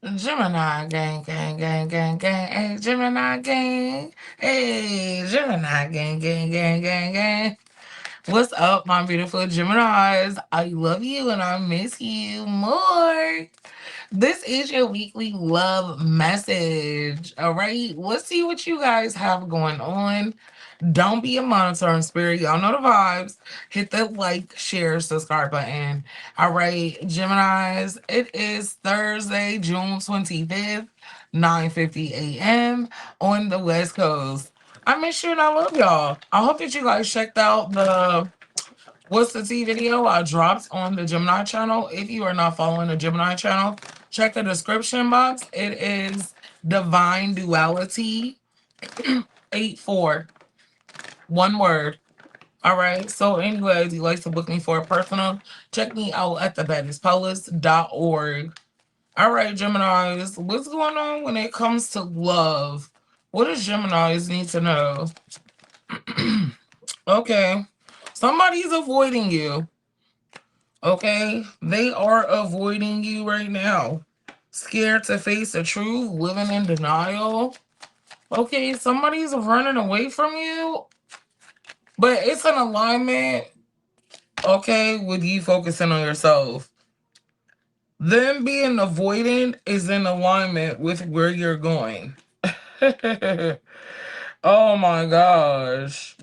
Gemini gang, gang, gang, gang, gang. Hey, Gemini gang. Hey, Gemini gang, gang, gang, gang, gang. What's up, my beautiful Geminis? I love you and I miss you more. This is your weekly love message. All right, let's see what you guys have going on. Don't be a monitoring spirit. Y'all know the vibes. Hit the like, share, subscribe button. All right, Geminis, it is Thursday, June 25th, 9:50 a.m. on the West Coast. I miss you and I love y'all. I hope that you guys checked out the What's the Tea video I dropped on the Gemini channel. If you are not following the Gemini channel, check the description box. It is Divine Duality 84. One word. All right. So, anyways, you like to book me for a personal, check me out at thebaddestpolice.org. All right, Geminis, what's going on when it comes to love? What does Geminis need to know? Okay. Somebody's avoiding you. Okay. They are avoiding you right now. Scared to face the truth, living in denial. Okay. Somebody's running away from you, but it's an alignment, okay, with you focusing on yourself. Them being avoidant is in alignment with where you're going. Oh my gosh.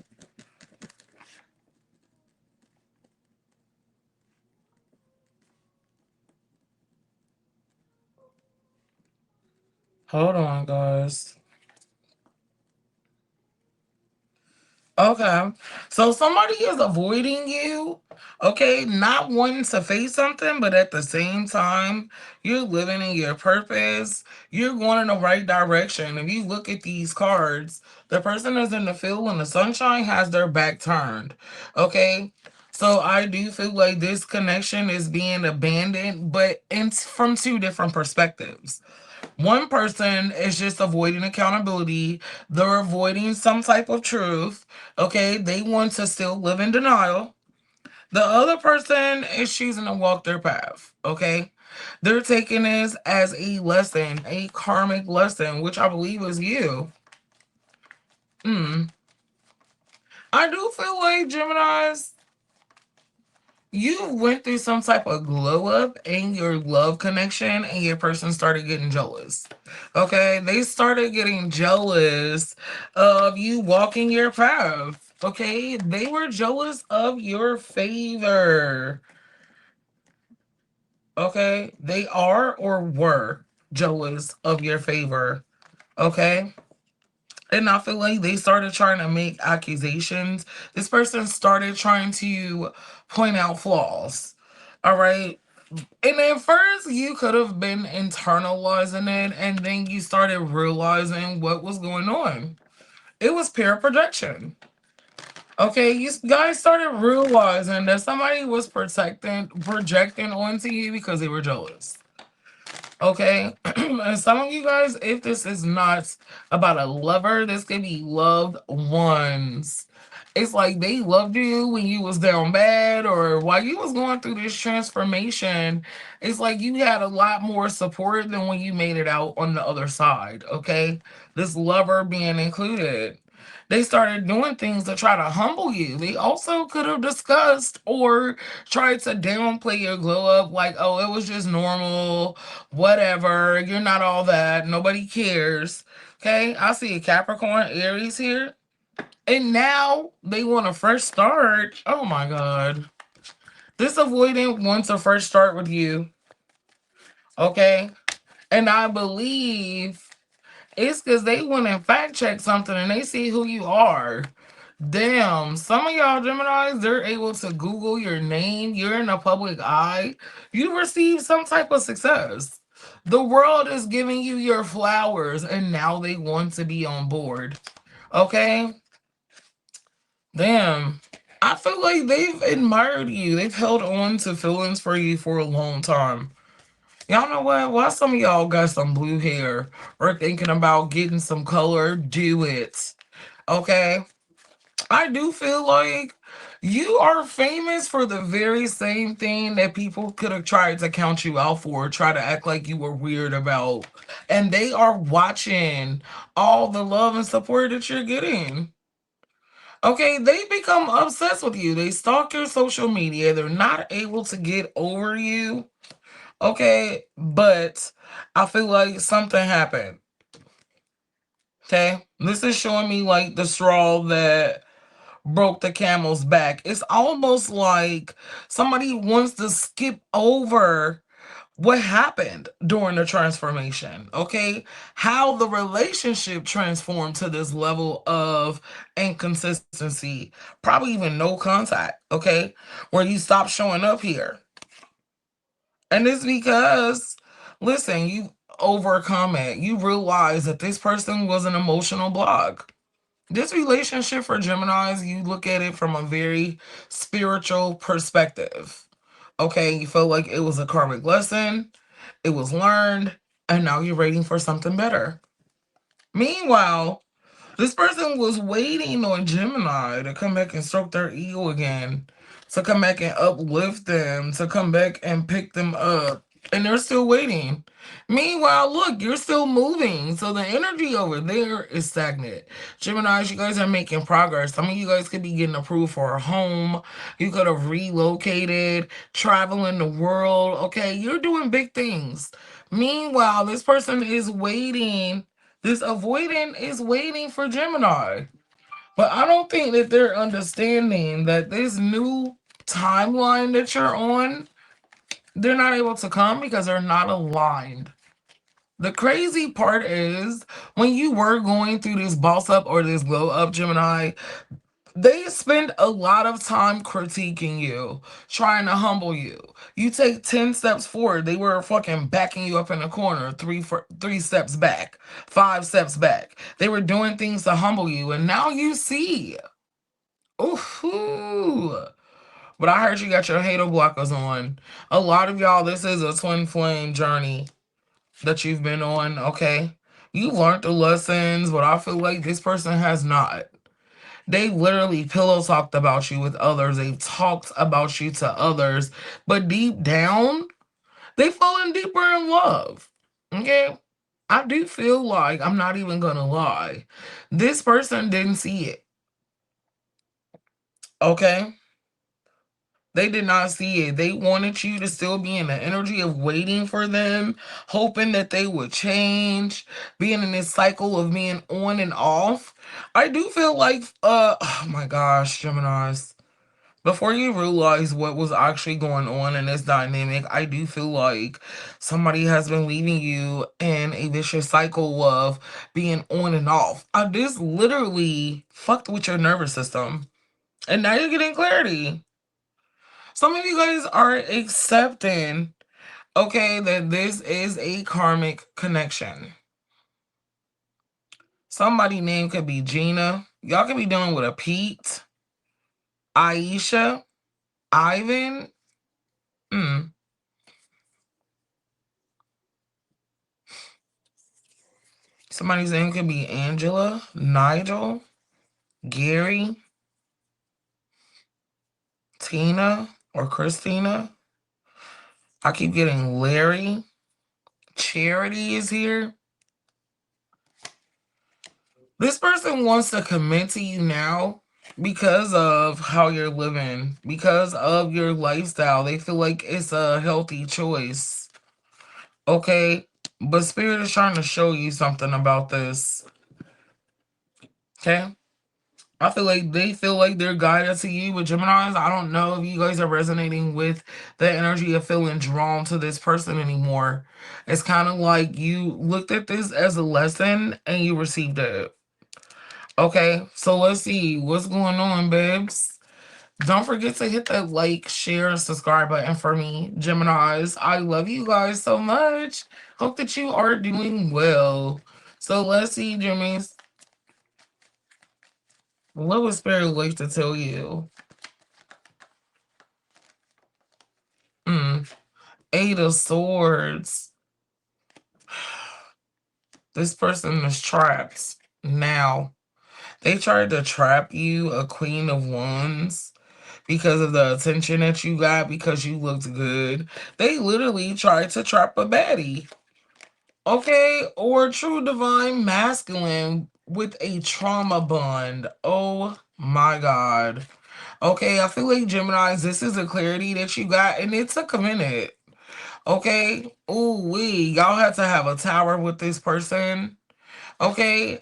Hold on, guys. Okay. So somebody is avoiding you, okay, not wanting to face something, but at the same time, you're living in your purpose. You're going in the right direction. If you look at these cards, the person that's in the field when the sunshine has their back turned. Okay. So I do feel like this connection is being abandoned, but it's from two different perspectives. One person is just avoiding accountability. They're avoiding some type of truth. Okay. They want to still live in denial. The other person is choosing to walk their path. Okay. They're taking this as a lesson, a karmic lesson, which I believe is you. I do feel like Geminis, you went through some type of glow up in your love connection and your person started getting jealous. Okay. They started getting jealous of you walking your path. Okay. They were jealous of your favor. Okay. They are or were jealous of your favor. Okay. And I feel like they started trying to make accusations. This person started trying to point out flaws. All right. And at first, you could have been internalizing it, and then you started realizing what was going on. It was pure projection. Okay, you guys started realizing that somebody was projecting onto you because they were jealous. Okay, and some of you guys, if this is not about a lover, this could be loved ones. It's like they loved you when you was down bad or while you was going through this transformation. It's like you had a lot more support than when you made it out on the other side. Okay, this lover being included. They started doing things to try to humble you. They also could have discussed or tried to downplay your glow up, like, oh, it was just normal, whatever. You're not all that. Nobody cares. Okay, I see a Capricorn, Aries here. And now they want a fresh start. Oh my God. This avoidant wants a fresh start with you. Okay. And I believe it's because they went and fact check something and they see who you are. Damn, some of y'all Geminis, they're able to Google your name. You're in the public eye. You receive some type of success. The world is giving you your flowers, and now they want to be on board. Okay? Damn. I feel like they've admired you. They've held on to feelings for you for a long time. Y'all know what? Why some of y'all got some blue hair or thinking about getting some color, do it. Okay? I do feel like You are famous for the very same thing that people could have tried to count you out for, try to act like you were weird about. And they are watching all the love and support that you're getting. Okay, they become obsessed with you. They stalk your social media. They're not able to get over you. Okay, but I feel like something happened. Okay, this is showing me like the straw that broke the camel's back. It's almost like somebody wants to skip over what happened during the transformation, okay? How the relationship transformed to this level of inconsistency, probably even no contact, okay? Where you stop showing up here. And it's because, listen, you overcome it. You realize that this person was an emotional block. This relationship for Geminis, you look at it from a very spiritual perspective. Okay, you feel like it was a karmic lesson, it was learned, and now you're waiting for something better. Meanwhile, this person was waiting on Gemini to come back and stroke their ego again, to come back and uplift them, to come back and pick them up. And they're still waiting. Meanwhile, look, you're still moving. So the energy over there is stagnant. Geminis, you guys are making progress. Some of you guys could be getting approved for a home. You could have relocated, traveling the world. Okay, you're doing big things. Meanwhile, this person is waiting, this avoidant is waiting for Gemini. But I don't think that they're understanding that this new timeline that you're on, they're not able to come because they're not aligned. The crazy part is when you were going through this boss up or this glow up, Gemini, they spend a lot of time critiquing you, trying to humble you. You take 10 steps forward, they were fucking backing you up in the corner, three steps back, 5 steps back. They were doing things to humble you, and now you see. Ooh. But I heard you got your hater blockers on. A lot of y'all, this is a twin flame journey that you've been on, okay? You learned the lessons, but I feel like this person has not. They literally pillow talked about you with others. They've talked about you to others. But deep down, they've fallen deeper in love. Okay? I do feel like, I'm not even going to lie, this person didn't see it. Okay? They did not see it. They wanted you to still be in the energy of waiting for them, hoping that they would change, being in this cycle of being on and off. I do feel like, oh my gosh, Geminis. Before you realize what was actually going on in this dynamic, I do feel like somebody has been leaving you in a vicious cycle of being on and off. This literally fucked with your nervous system. And now you're getting clarity. Some of you guys are accepting, okay, that this is a karmic connection. Somebody name could be Gina. Y'all could be dealing with a Pete, Aisha, Ivan. Somebody's name could be Angela, Nigel, Gary, Tina, or Christina. I keep getting Larry. Charity is here. This person wants to commit to you now because of how you're living, because of your lifestyle. They feel like it's a healthy choice. Okay? But Spirit is trying to show you something about this. Okay? I feel like they feel like they're guided to you. With Geminis, I don't know if you guys are resonating with the energy of feeling drawn to this person anymore. It's kind of like you looked at this as a lesson and you received it. Okay, so let's see what's going on, babes. Don't forget to hit that like, share, and subscribe button for me, Geminis. I love you guys so much. Hope that you are doing well. So let's see, Jimmys. What would Spirit like to tell you? Eight of Swords. This person is trapped now. They tried to trap you, a Queen of Wands. because of the attention that you got because you looked good. They literally tried to trap a baddie. Okay, or true divine masculine with a trauma bond. Oh my god. Okay, I feel like Geminis, this is a clarity that you got, and it took a minute. Okay, ooh wee, y'all had to have a tower with this person. Okay,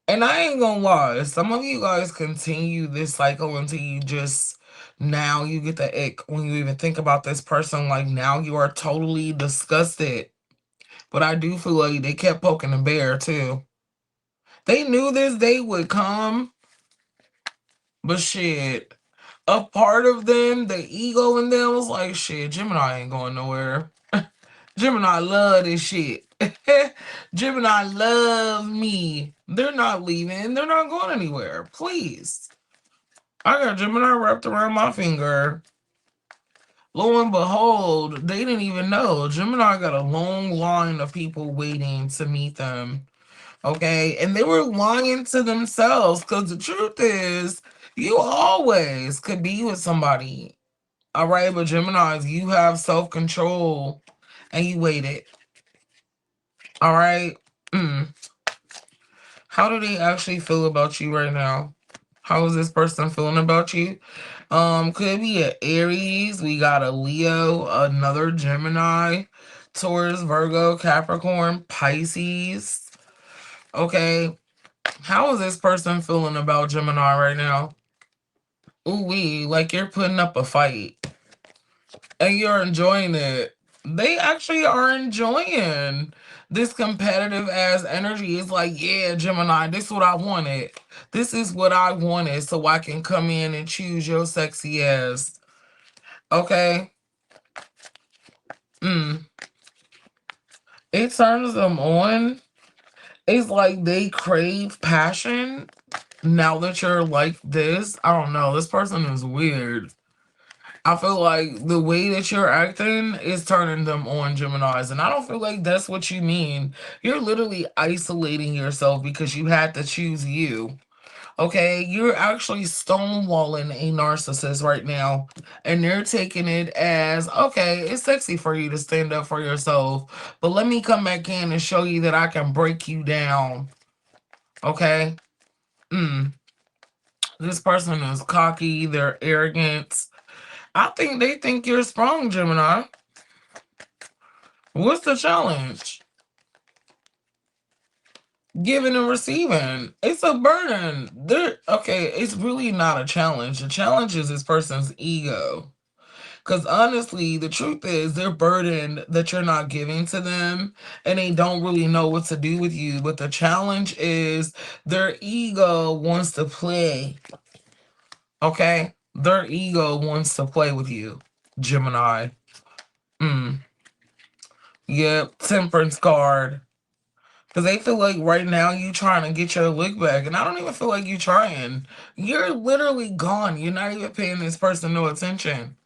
and I ain't gonna lie, some of you guys continue this cycle until you just now you get the ick when you even think about this person. Like now you are totally disgusted. But I do feel like they kept poking the bear too. They knew this day would come, but shit. A part of them, the ego in them was like, shit, Gemini ain't going nowhere. Gemini love this shit. Gemini love me. They're not leaving. They're not going anywhere. Please. I got Gemini wrapped around my finger. Lo and behold, they didn't even know. Gemini got a long line of people waiting to meet them. Okay, and they were lying to themselves because the truth is, you always could be with somebody. All right, but Geminis, you have self control and you waited. All right. How do they actually feel about you right now? How is this person feeling about you? Could be an Aries. We got a Leo, another Gemini, Taurus, Virgo, Capricorn, Pisces. Okay. How is this person feeling about Gemini right now? Ooh wee, like you're putting up a fight. And you're enjoying it. They actually are enjoying this competitive ass energy. It's like, yeah, Gemini, this is what I wanted. This is what I wanted so I can come in and choose your sexy ass. Okay? It turns them on. It's like they crave passion. Now that you're like this, I don't know. This person is weird. I feel like the way that you're acting is turning them on, Geminis. And I don't feel like that's what you mean. You're literally isolating yourself because you had to choose you. Okay? You're actually stonewalling a narcissist right now. And they're taking it as, okay, it's sexy for you to stand up for yourself. But let me come back in and show you that I can break you down. Okay? This person is cocky. They're arrogant. I think they think you're strong, Gemini. What's the challenge? Giving and receiving. It's a burden. Okay, it's really not a challenge. The challenge is this person's ego. Because honestly, the truth is they're burdened that you're not giving to them and they don't really know what to do with you. But the challenge is their ego wants to play. Okay? Their ego wants to play with you, Gemini. Yep, temperance card. Because they feel like right now you trying to get your lick back. And I don't even feel like you trying. You're literally gone. You're not even paying this person no attention.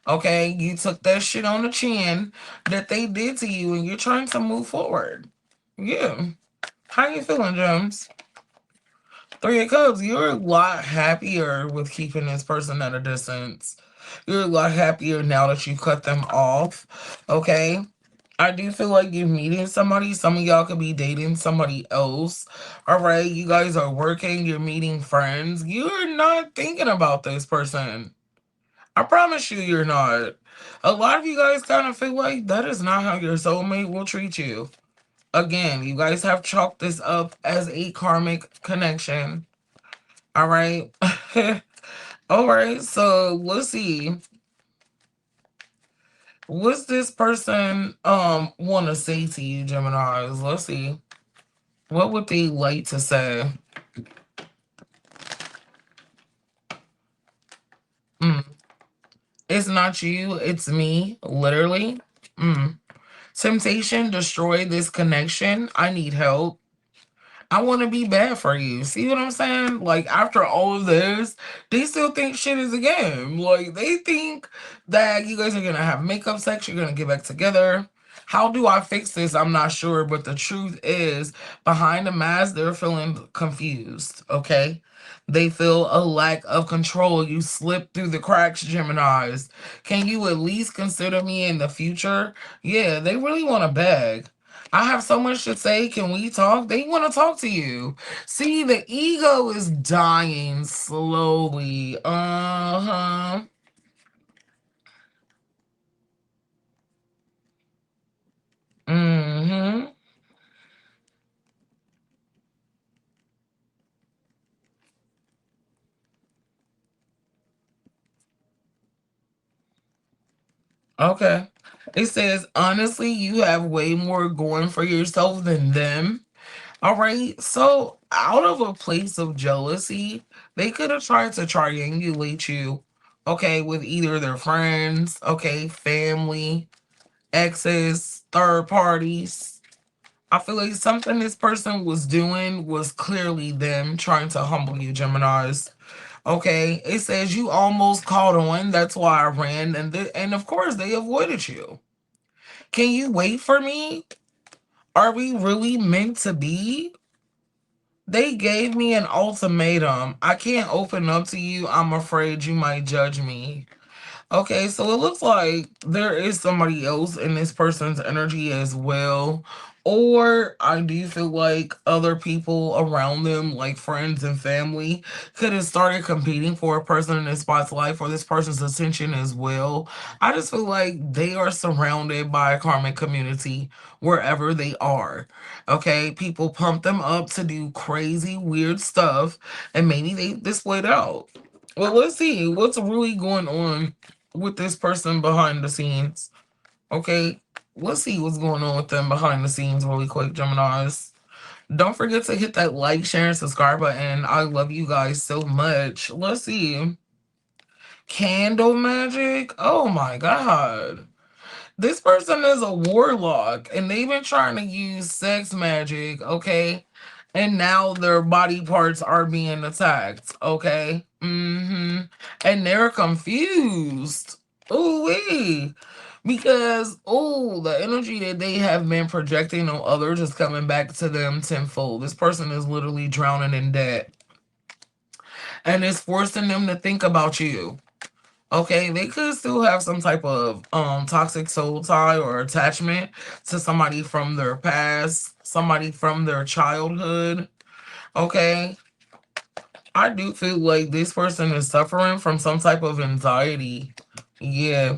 Okay? You took that shit on the chin that they did to you and you're trying to move forward. Yeah. How you feeling, Gems? Three of Cups, you're a lot happier with keeping this person at a distance. You're a lot happier now that you cut them off. Okay? I do feel like you're meeting somebody. Some of y'all could be dating somebody else. All right, you guys are working. You're meeting friends. You're not thinking about this person. I promise you, you're not. A lot of you guys kind of feel like that is not how your soulmate will treat you. Again, you guys have chalked this up as a karmic connection. All right. All right, so let's see. What's this person want to say to you, Geminis? Let's see. What would they like to say? It's not you, it's me, literally. Temptation, destroy this connection. I need help. I want to be bad for you. See what I'm saying? Like, after all of this, they still think shit is a game. Like, they think that you guys are going to have makeup sex, you're going to get back together. How do I fix this? I'm not sure. But the truth is, behind the mask, they're feeling confused. Okay. They feel a lack of control. You slip through the cracks, Geminis. Can you at least consider me in the future? Yeah, they really want to beg. I have so much to say. Can we talk? They want to talk to you. See, the ego is dying slowly. Uh-huh. Mm-hmm. Okay. It says, honestly, you have way more going for yourself than them. All right. So, out of a place of jealousy, they could have tried to triangulate you, okay, with either their friends, okay, family, exes, third parties. I feel like something this person was doing was clearly them trying to humble you, Geminis. Okay, it says you almost caught on. That's why I ran, and of course they avoided you. Can you wait for me? Are we really meant to be? They gave me an ultimatum. I can't open up to you. I'm afraid you might judge me. Okay, so it looks like there is somebody else in this person's energy as well. Or I do feel like other people around them, like friends and family, could have started competing for a person in this spot's life or this person's attention as well. I just feel like they are surrounded by a karmic community wherever they are. Okay, people pump them up to do crazy, weird stuff, and maybe they display it out. Well, let's see what's really going on with this person behind the scenes. Okay, let's see what's going on with them behind the scenes really quick, Geminis. Don't forget to hit that like, share, and subscribe button. I love you guys so much. Let's see. Candle magic? Oh my god. This person is a warlock and they've been trying to use sex magic, okay? And now their body parts are being attacked, okay? And they're confused. Ooh wee. Because the energy that they have been projecting on others is coming back to them tenfold. This person is literally drowning in debt. And it's forcing them to think about you. Okay, they could still have some type of toxic soul tie or attachment to somebody from their past, somebody from their childhood. Okay, I do feel like this person is suffering from some type of anxiety. Yeah,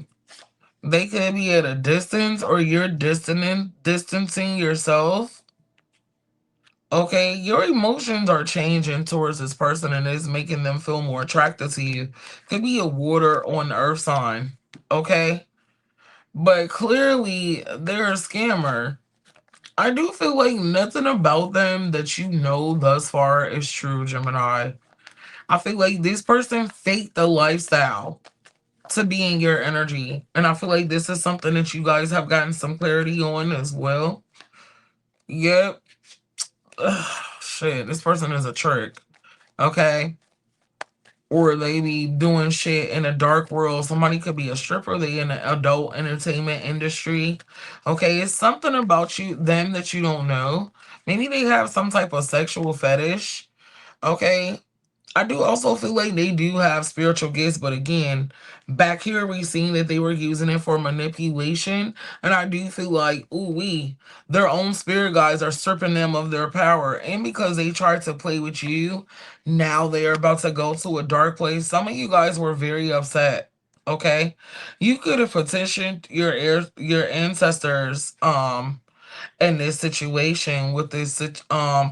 they could be at a distance or you're distancing yourself. Okay, your emotions are changing towards this person and it's making them feel more attracted to you. Could be a water or an earth sign. Okay. But clearly, they're a scammer. I do feel like nothing about them that you know thus far is true, Gemini. I feel like this person faked the lifestyle to be in your energy. And I feel like this is something that you guys have gotten some clarity on as well. Yep. Ugh, shit, this person is a trick. Okay. Or they be doing shit in a dark world. Somebody could be a stripper. They in the adult entertainment industry. Okay, it's something about them that you don't know. Maybe they have some type of sexual fetish. Okay, I do also feel like they do have spiritual gifts, but again, back here we seen that they were using it for manipulation, and I do feel like, their own spirit guides are stripping them of their power, and because they tried to play with you, now they are about to go to a dark place. Some of you guys were very upset. Okay, you could have petitioned your ancestors, in this situation with this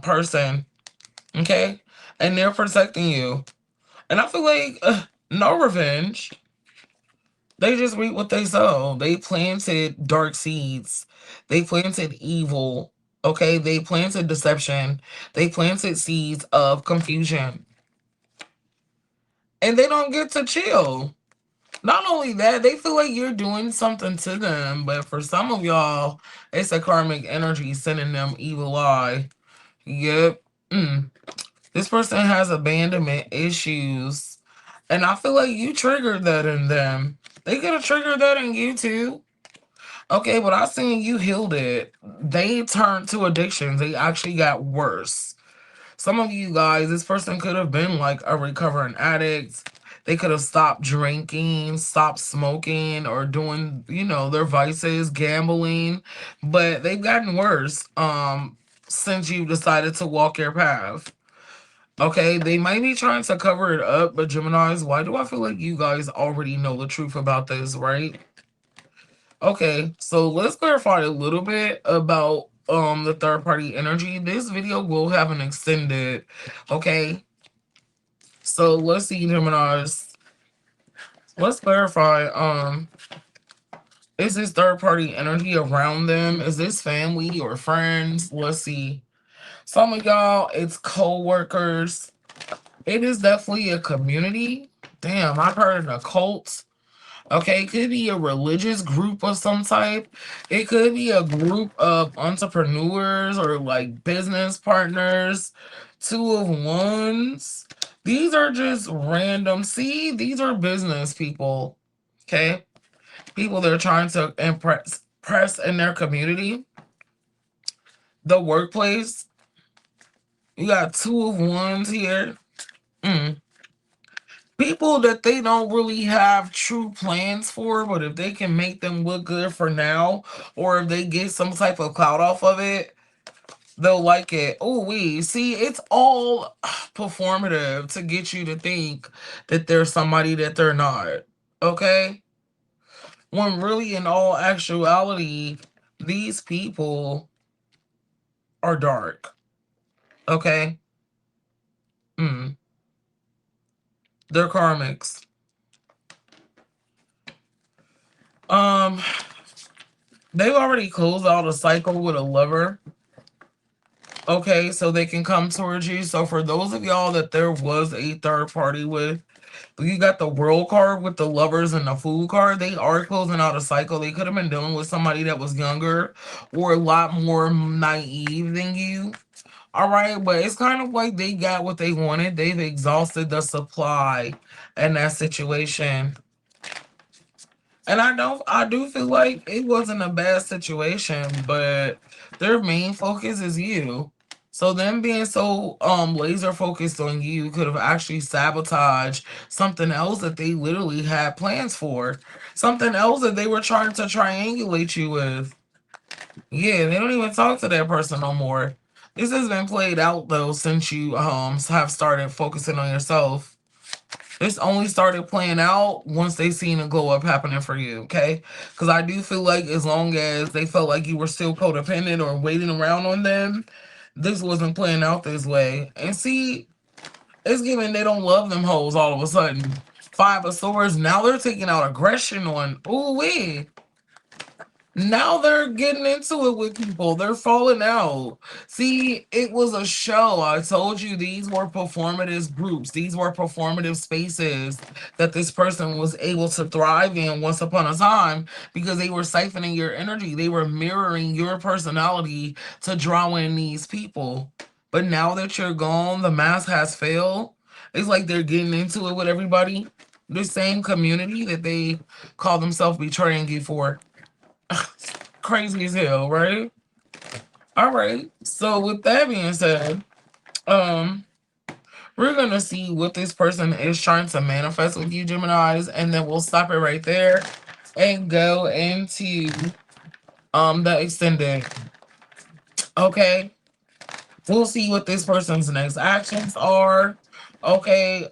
person. Okay, and they're protecting you. And I feel like no revenge. They just reap what they sow. They planted dark seeds. They planted evil. Okay, they planted deception. They planted seeds of confusion. And they don't get to chill. Not only that, they feel like you're doing something to them. But for some of y'all, it's a karmic energy sending them evil eye. Yep. This person has abandonment issues. And I feel like you triggered that in them. They could have triggered that in you too. Okay, but I seen you healed it. They turned to addictions. They actually got worse. Some of you guys, this person could have been like a recovering addict. They could have stopped drinking, stopped smoking, or doing, their vices, gambling, but they've gotten worse since you decided to walk your path. Okay, they might be trying to cover it up, but Geminis, why do I feel like you guys already know the truth about this, right? Okay, so let's clarify a little bit about the third party energy. This video will have an extended, okay? So let's see, Geminis. Let's clarify. Is this third party energy around them? Is this family or friends? Let's see. Some of y'all, it's co-workers. It is definitely a community. Damn, I've heard of a cult. Okay, it could be a religious group of some type. It could be a group of entrepreneurs or like business partners. Two of Wands. These are just random. See, these are business people. Okay, people that are trying to impress in their community. The workplace. You got Two of Wands here. People that they don't really have true plans for, but if they can make them look good for now, or if they get some type of clout off of it, they'll like it. Oh, we see, it's all performative to get you to think that there's somebody that they're not. Okay? When really, in all actuality, these people are dark. Okay? They're karmics. They've already closed out a cycle with a lover. Okay, so they can come towards you. So for those of y'all that there was a third party with, you got the world card with the lovers and the fool card. They are closing out a cycle. They could have been dealing with somebody that was younger or a lot more naive than you. All right, but it's kind of like they got what they wanted. They've exhausted the supply in that situation. And I do feel like it wasn't a bad situation, but their main focus is you. So them being so laser focused on you could have actually sabotaged something else that they literally had plans for. Something else that they were trying to triangulate you with. Yeah, they don't even talk to that person no more. This has been played out though since you have started focusing on yourself. This only started playing out once they seen a glow up happening for you, okay? Because I do feel like as long as they felt like you were still codependent or waiting around on them, this wasn't playing out this way. And see, it's giving they don't love them hoes all of a sudden. Five of Swords, now they're taking out aggression on, ooh wee. Now they're getting into it with people. They're falling out. See, it was a show. I told you these were performative groups. These were performative spaces that this person was able to thrive in once upon a time because they were siphoning your energy. They were mirroring your personality to draw in these people. But now that you're gone, the mask has failed. It's like they're getting into it with everybody. The same community that they call themselves betraying you for. Crazy as hell, right? All right. So with that being said, we're gonna see what this person is trying to manifest with you, Geminis, and then we'll stop it right there and go into the extended. Okay. We'll see what this person's next actions are. Okay.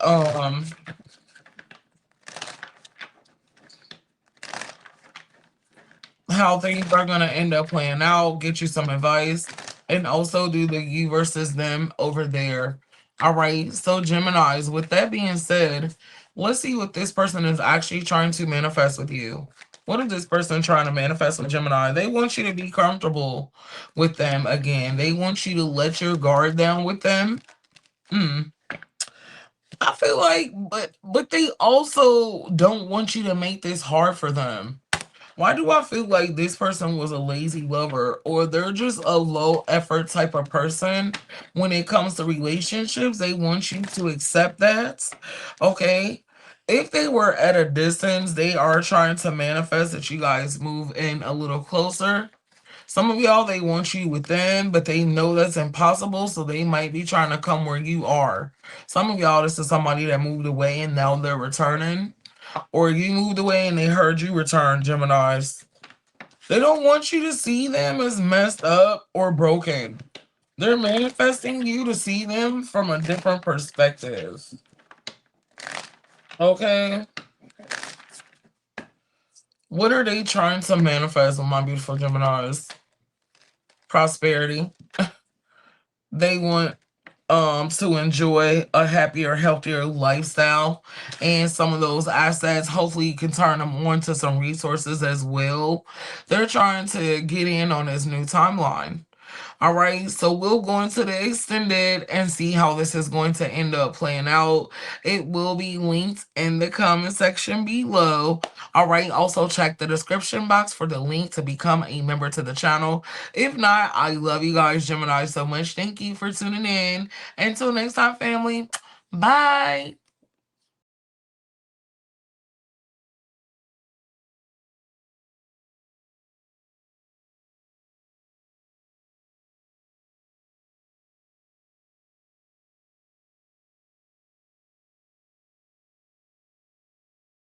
How things are going to end up playing out, get you some advice, and also do the you versus them over there. All right, so Geminis, with that being said, let's see what this person is actually trying to manifest with you. What is this person trying to manifest with Gemini? They want you to be comfortable with them again. They want you to let your guard down with them. I feel like, but they also don't want you to make this hard for them. Why do I feel like this person was a lazy lover or they're just a low effort type of person when it comes to relationships? They want you to accept that. Okay. If they were at a distance, they are trying to manifest that you guys move in a little closer. Some of y'all, they want you within, but they know that's impossible, so they might be trying to come where you are. Some of y'all, this is somebody that moved away and now they're returning. Or you moved away and they heard you return, Geminis. They don't want you to see them as messed up or broken. They're manifesting you to see them from a different perspective. Okay? What are they trying to manifest with my beautiful Geminis? Prosperity. They want to enjoy a happier, healthier lifestyle, and some of those assets, hopefully you can turn them on to some resources as well. They're trying to get in on this new timeline. All right, so we'll go into the extended and see how this is going to end up playing out. It will be linked in the comment section below. All right, also check the description box for the link to become a member to the channel. If not, I love you guys, Gemini, so much. Thank you for tuning in. Until next time, family. Bye.